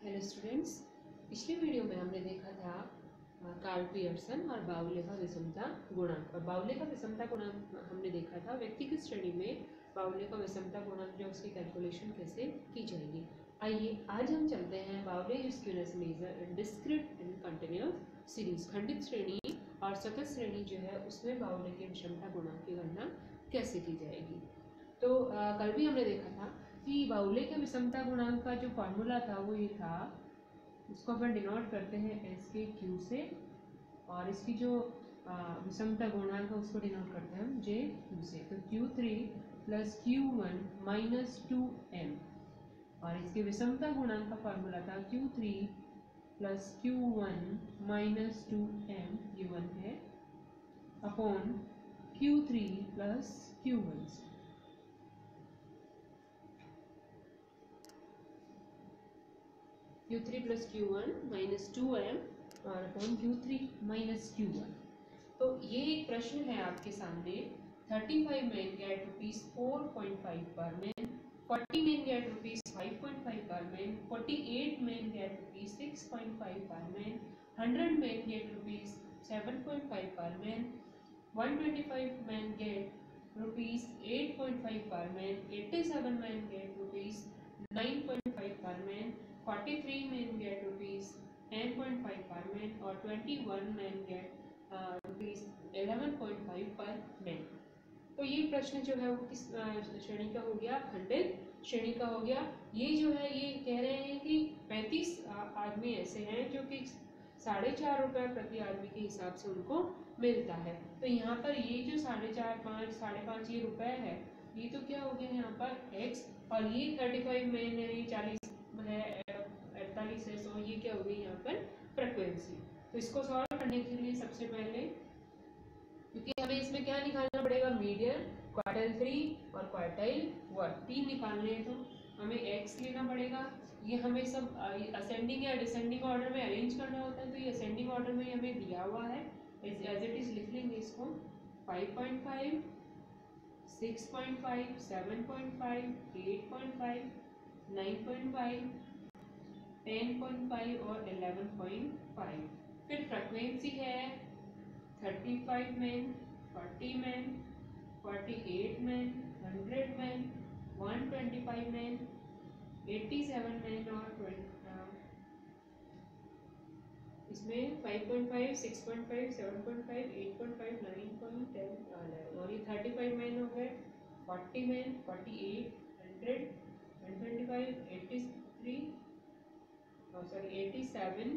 Hello students, पिछले video में हमने देखा था कार्ल पियर्सन और बाउले का विषमता गुणांक। और बाउले का विषमता गुणांक हमने देखा था व्यक्ति की श्रेणी में बाउले का विषमता गुणांक जो उसकी कैलकुलेशन कैसे की जाएगी। आइए आज हम चलते हैं Bowley's skewness measure in discrete and continuous series. खंडित श्रेणी और सतत श्रेणी जो है उसमें बाउले के विषमता गुणांक की गणना कैसे की जाएगी। तो कल भी हमने देखा था कि बाउले के विषमता गुणांक का जो फॉर्मूला था वो ये था, इसको अपन डिनोट करते हैं एस के क्यू से, और इसकी जो विषमता गुणांक है उसको डिनोट करते हैं हम जे क्यू से। तो Q3 plus Q1 minus 2m, और इसके विषमता गुणांक का फॉर्मूला था Q3 plus Q1 minus 2m, ये 1 है, upon Q3 plus Q1। Q3 plus Q1 minus 2m और अपॉन Q3 माइनस Q1। तो ये एक प्रश्न है आपके सामने। 35 मैन गेट रुपीज 4.5 पर मैन, 40 मैन गेट रुपीज 5.5 पर मैन, 48 मैन गेट रुपीज 6.5 पर मैन, 100 मैन गेट रुपीज 7.5 पर मैन, 125 मैन गेट रुपीज 8.5 पर मैन, 87 मैन गेट रुपीज 9.5 पर मैन, 43 मैन गेट रुपीज 10.5 पर मैन और 21 मैन गेट रुपीज 11.5 पर man. तो ये प्रश्न जो है वो किस श्रेणी का हो गया? खंडित श्रेणी का हो गया। ये जो है ये कह रहे हैं कि 35 आदमी ऐसे हैं जो कि 4.5 रुपये प्रति आदमी के हिसाब से उनको मिलता है। तो यहाँ पर ये जो 4.5, 5, 5.5 ये रुपए है, ये तो क्या हो गया यहाँ पर x, और ये 35 मैन है, ये 40 है, 48 है, तो ये क्या हो गई यहाँ पर फ्रीक्वेंसी। तो इसको सॉल्व करने के लिए सबसे पहले, क्योंकि हमें इसमें क्या निकालना पड़ेगा? मीडियन, क्वार्टाइल 3 और क्वार्टाइल 1, 3 निकालने हैं तो हमें x लेना पड़ेगा। ये हमें सब असेंडिंग या डिसेंडिंग ऑर्डर में अरेंज करना होता है, तो ये असेंडिंग ऑर्डर में हमें दिया हुआ है, एज इट इज लिख लेंगे इसको। 5.5, 6.5, 7.5, 8.5, 9.5, 10.5 और 11.5। फिर फ्रीक्वेंसी है 35 man, 40 man, 48 man, 100 man, 125 man, 87 man और इसमें 5.5, 6.5, 7.5, 8.5, 9.10 और ये 35 मैन हो गए, 40 मैन, 48, 100, 125, 83 सॉरी 87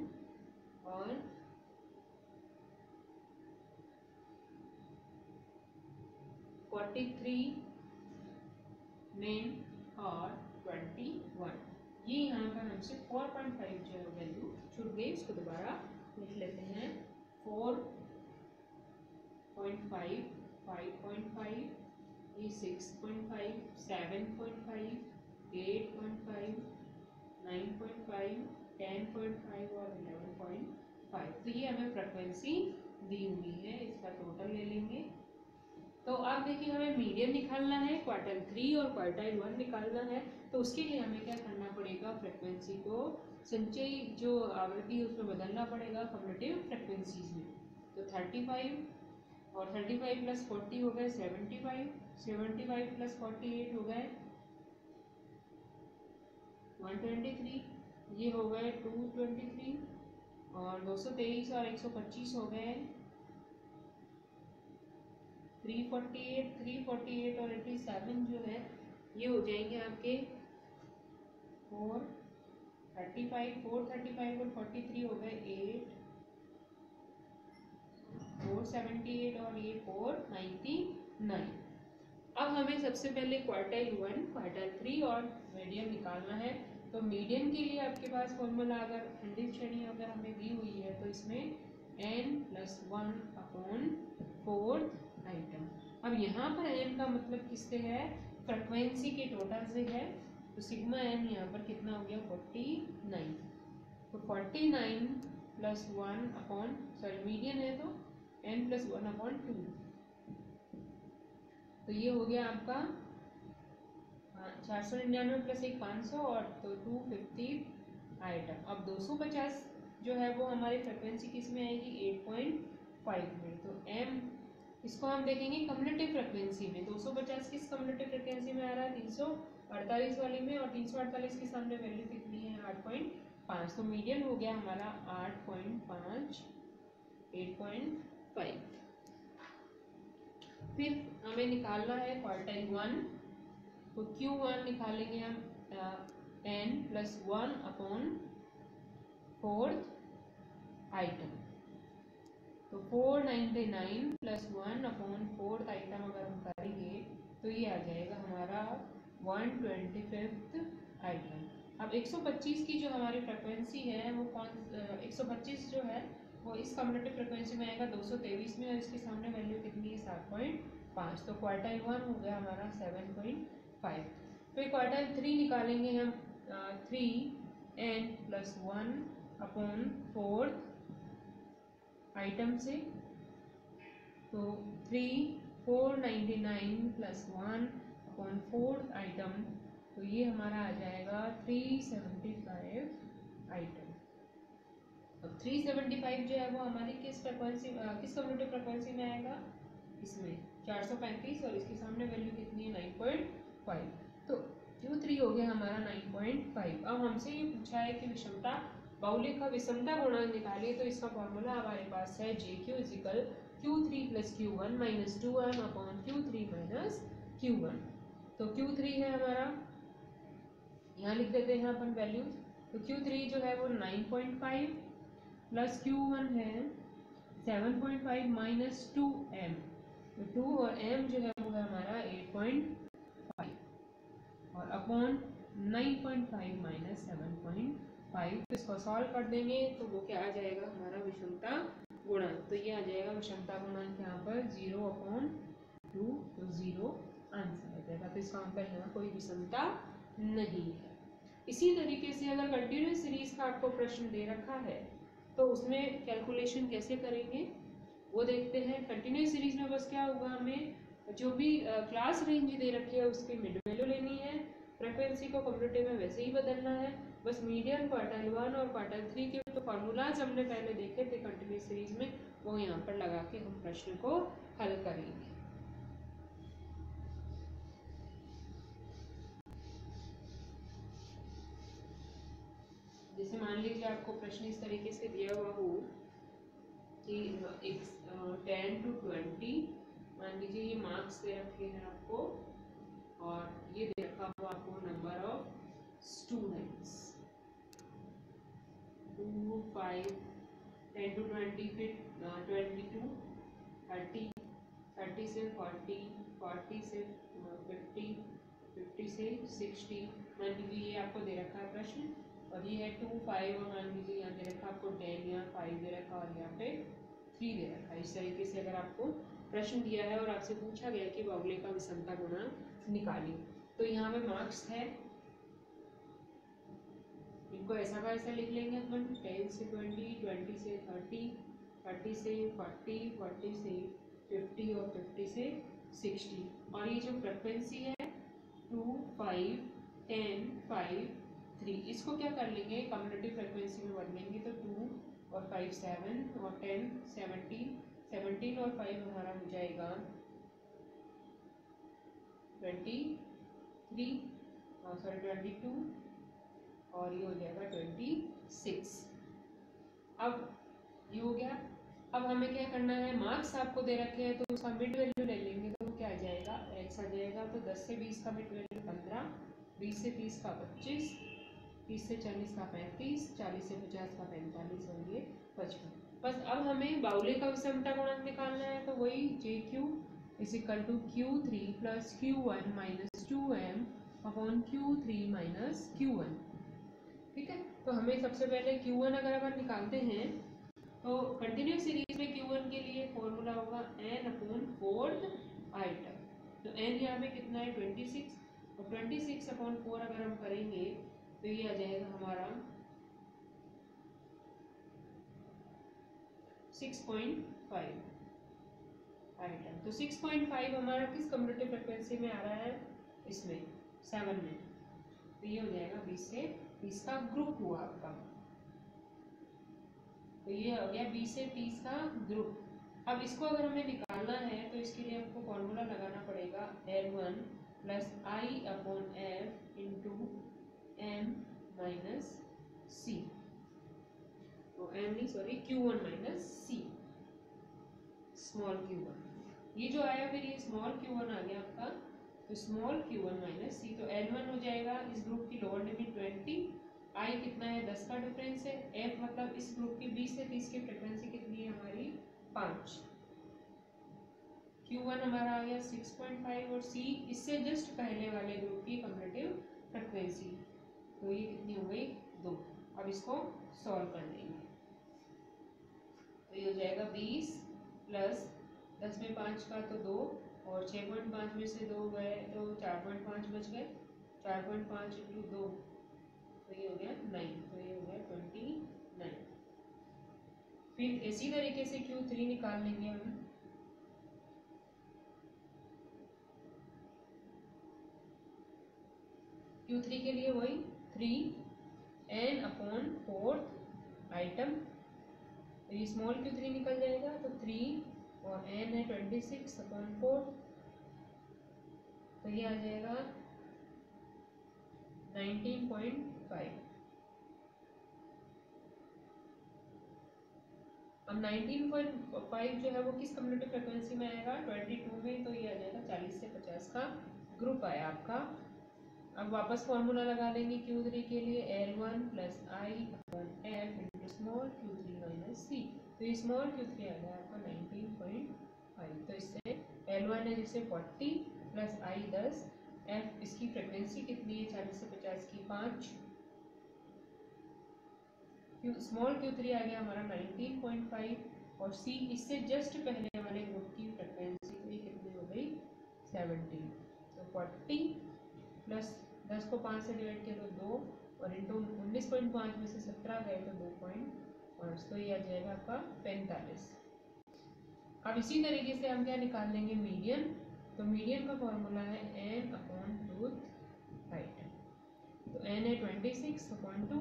और 43 मेन और 21। ये यहाँ पर हमसे 4.5 जो है वैल्यू छूट गई, इसको दोबारा लिख लेते हैं। 4.5, 5.5, ये 6.5, 7.5, 8.5, 9.5, 10.5 और 11.5। तो ये हमें फ्रीक्वेंसी दी हुई है, इसका टोटल ले लेंगे। तो अब देखिए हमें मीडियन निकालना है, क्वार्टाइल 3 और क्वार्टाइल 1 निकालना है। तो उसके लिए हमें क्या करना पड़ेगा? फ्रीक्वेंसी को संचयी जो आवृत्ति है उसमें बदलना पड़ेगा कम्युलेटिव फ्रीक्वेंसीज में। तो 35 और 35 प्लस 40 हो गए 75, 75 प्लस 48 हो गए 123, ये हो गए 223 और 223 और 125 हो गए 348, 348 और 87 जो है ये हो जाएंगे आपके 435, 435 और 43 हो गए 8, 478 और ये 499। अब हमें सबसे पहले क्वार्टाइल 1, क्वार्टाइल 3 और मीडियन निकालना है। तो मीडियन के लिए आपके पास फॉर्मूला अगर खंडित श्रेणी अगर हमें दी हुई है तो इसमें n+1/4 आइटम। अब यहाँ पर n का मतलब किससे है? फ्रीक्वेंसी के टोटल से है। तो सिग्मा n यहाँ पर कितना हो गया? 49। तो 49 + 1 सॉरी मीडियन है तो n+1/2। तो ये हो गया आपका 499 + 1 500 और तो 250 आइटम। अब 250 जो है वो हमारी फ्रिक्वेंसी किस में आएगी, 8.5 में। तो m इसको हम देखेंगे कम्युलेटिव फ्रिक्वेंसी में। 250 किस कम्युलेटिव फ्रिक्वेंसी में आ रहा है, 348 वाली में, और 348 के सामने वैल्यू कितनी है, 8.5। तो मीडियन हो गया हमारा 8.5, 8.5। फिर हमें निकालना है क्वार्टाइल 1। तो Q1 निकालेंगे हम n+1/4 आइटम। तो 499 + 1/4 आइटम अगर हम करेंगे तो ये आ जाएगा हमारा 125th आइटम। अब 125 की जो हमारी फ्रिक्वेंसी है वो 125 जो है वो इस कम्युलेटिव फ्रिक्वेंसी में आएगा 223 में, और इसके सामने वैल्यू कितनी है, 7.5। तो क्वार्टाइल 1 हो गया हमारा 7.5। फिर क्वार्टाइल 3 निकालेंगे हम 3n+1/4 आइटम से। तो 499 + 1/4 आइटम, तो ये हमारा आ जाएगा 375 आइटम। अब 375 जो है वो हमारी किस कम्युलेटिव फ्रिक्वेंसी में आएगा, इसमें 435, और इसके सामने वैल्यू कितनी है, 9.5। तो Q3 हो गया हमारा 9.5। अब हमसे ये पूछा है कि विषमता बाउले का विषमता गुणांक निकालिए। तो इसका फॉर्मूला हमारे पास है JQ = Q3 + Q1 - 2m/Q3 - Q1। तो Q3 है हमारा, यहाँ लिख देते हैं अपन वैल्यूज। तो Q3 जो है वो 9.5 + Q1 है 7.5 - 2m। तो 2 और m जो है वो है हमारा 8.5, और अपॉन 9.5 - 7.5। तो इसको सॉल्व कर देंगे तो वो क्या आ जाएगा, हमारा विषमता गुणांक। तो ये आ जाएगा विषमता गुणांक यहाँ पर 0/2, तो 0 आंसर आ जाएगा। तो इसका मतलब यहाँ कोई विषमता नहीं है। इसी तरीके से अगर कंटिन्यूस सीरीज का आपको प्रश्न दे रखा है तो उसमें कैलकुलेशन कैसे करेंगे वो देखते हैं। कंटिन्यूस सीरीज में बस क्या होगा, हमें जो भी क्लास रेंज दे रखी है उसकी मिड वैल्यू लेनी है, फ्रिक्वेंसी को कम्युलेटिव में वैसे ही बदलना है। बस मीडियन, क्वार्टाइल 1 और क्वार्टाइल 3 के तो फार्मूलाज हमने पहले देखे थे कंटिन्यूस सीरीज में, वो यहाँ पर लगा के हम प्रश्न को हल करेंगे। जैसे मान लीजिए आपको प्रश्न इस तरीके से दिया हुआ हो कि 10 to 20, मान लीजिए ये मार्क्स दे रखे हैं आपको, और ये दे रखा हुआ आपको नंबर ऑफ स्टूडेंट्स 2, 5, 10 to 20, फिर 22, 30, 30 से 40, 40 से 50, 50 से 60। मान लीजिए ये आपको दे रखा है प्रश्न, और ये है 2, 5, और मान लीजिए यहाँ दे रखा आपको 10, यहाँ 5 दे रखा, और यहाँ पे 3 दे रखा है। इस तरीके से अगर आपको प्रश्न दिया है और आपसे पूछा गया कि बाउले का विषमता गुणांक निकालिए, तो यहाँ पे मार्क्स है, इनको ऐसा का ऐसा लिख लेंगे अपन। 10 से 20, 20 से 30, 30 से 40, 40 से 50, और 50 से 60। और ये जो फ्रिक्वेंसी है 2, 5, 10, 5, 3, इसको क्या कर लेंगे, कम्युलेटिव फ्रिक्वेंसी में बदलेंगे। तो 2 और 5 7, और 10 17, 17 और 5 हमारा हो जाएगा 23, सॉरी 22, और ये हो जाएगा 26। अब ये हो गया। अब हमें क्या करना है, मार्क्स आपको दे रखे हैं तो उसका मिड वैल्यू ले लेंगे। तो क्या आ जाएगा, x आ जाएगा। तो 10 से 20 का मिड वैल्यू 15, 20 से 30 का 25, 30 से 40 का 35, 40 से 50 का 45, और ये 55। बस अब हमें बाउले का विषमता गुणांक निकालना है। तो वही JQ = Q3 + Q1 - 2m/Q3 - Q1। ठीक है, तो हमें सबसे पहले Q1 अगर अपन निकालते हैं तो कंटिन्यूस सीरीज में Q1 के लिए फॉर्मूला होगा n/4 आइटम। तो n यहाँ पे कितना है, 26, और 26/4 अगर हम करेंगे तो ये आ जाएगा हमारा 6.5 आइटम। तो 6.5 हमारा किस कम्युलेटिव फ्रिक्वेंसी में आ रहा है, इसमें 7 में। तो ये हो जाएगा 20 से 30 का ग्रुप हुआ आपका। तो ये हो गया 20 से 30 का ग्रुप। अब इसको अगर हमें निकालना है तो इसके लिए आपको फॉर्मूला लगाना पड़ेगा L1 plus I upon F into M minus C, तो एम नहीं सॉरी Q1 माइनस सी, स्मॉल Q1। ये जो आया फिर ये स्मॉल Q1 आ गया आपका, तो स्मॉल Q1 माइनस सी, तो L1 हो जाएगा इस ग्रुप की लोअर लिमिट 20, आई कितना है 10 का डिफरेंस है, एफ मतलब इस ग्रुप की 20 से 30 की फ्रिक्वेंसी कितनी है हमारी 5, Q1 हमारा आ गया 6.5 और C इससे जस्ट पहले वाले ग्रुप की कम्युलेटिव फ्रिक्वेंसी, तो ये कितनी हो गई 2। अब इसको सॉल्व कर देंगे, तो ये हो जाएगा 20 प्लस 10 में 5 का तो 2 और 6.5 में से 2 गए तो 4.5 बच गए, 4.5 इंटू 2 तो ये हो गया 9, तो ये हो गया 29। फिर इसी तरीके से Q3 निकाल लेंगे हम। Q3 के लिए वही 3n अपॉन 4th आइटम, तो ये स्मॉल Q3 निकल जाएगा, तो 3 और n है 26 अपॉन 4, तो ये आ जाएगा 19.5। अब 19.5 जो है वो किस कम्युलेटिव फ्रिक्वेंसी में आएगा 22 में, तो ये आ जाएगा 40 से 50 का ग्रुप आया आपका। अब वापस फॉर्मूला लगा लेंगे Q3 के लिए L1 plus I upon F into small Q3 minus C, तो ये स्मॉल Q3 आ गया आपका 19.5, तो इससे L1 है जिससे 40 प्लस आई 10, एफ इसकी फ्रिक्वेंसी कितनी है 40 से 50 की 5, स्मॉल Q3 आ गया हमारा 19.5 और C इससे जस्ट पहले वाले ग्रुप की फ्रिक्वेंसी तो ये कितनी हो गई 17, तो 40 प्लस 10 को 5 से डिवाइड किया तो 2 और इंटू 19.5 में से 17 गए तो 2.5, तो ये आ जाएगा आपका 45। अब इसी तरीके से हम क्या निकाल लेंगे मीडियन, तो मीडियन का फॉर्मूला है n अपॉन टूथ आइटम, तो n है 26/2,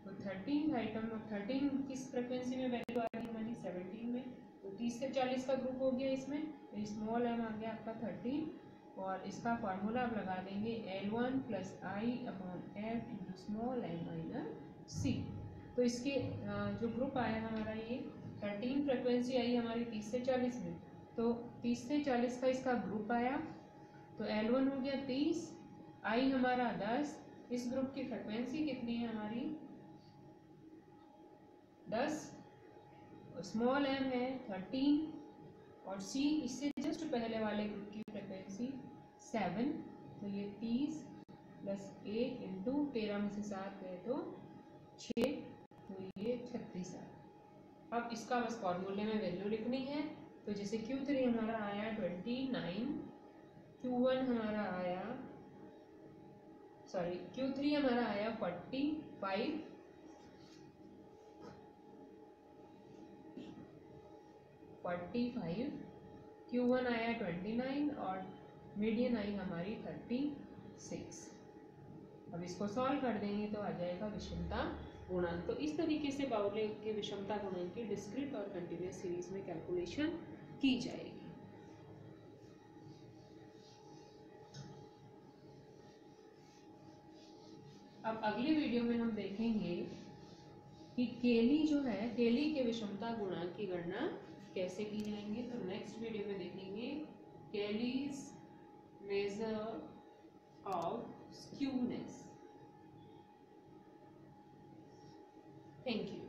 तो 13 आइटम, और 13 किस फ्रिक्वेंसी में वैल्यू आ रही है हमारी 17 में, तो 30 से 40 का ग्रुप हो गया इसमें, तो स्मॉल m आ गया आपका 13 और इसका फार्मूला आप लगा देंगे L1 plus I upon F into small m minus C, तो इसके जो ग्रुप आया हमारा ये 13 फ्रिक्वेंसी आई हमारी 30 से 40 में, तो 30 से 40 का इसका ग्रुप आया, तो L1 हो गया 30, आई हमारा 10, इस ग्रुप की फ्रिक्वेंसी कितनी है हमारी 10, स्मॉल m है 13 और C इससे जस्ट पहले वाले ग्रुप की फ्रिक्वेंसी 7, तो ये 30 प्लस 1 इंटू 13 में से 7 गए तो 6, तो ये 36 है। अब इसका बस फॉर्मूले में वैल्यू लिखनी है, तो जैसे Q3 हमारा आया 29, Q1 हमारा आया सॉरी Q3 हमारा आया 45, Q1 आया 29 और मीडियन आई हमारी 36। अब इसको सॉल्व कर देंगे तो आ जाएगा विषमता गुणांक। तो इस तरीके से बाउले के विषमता गुणांक की डिस्क्रीट और कंटिन्यूअस सीरीज में कैलकुलेशन की जाएगी। अब अगले वीडियो में हम देखेंगे कि केली जो है, केली के विषमता गुणांक की गणना कैसे की जाएंगे। तो नेक्स्ट वीडियो में देखेंगे Kelly's measure of skewness. Thank you.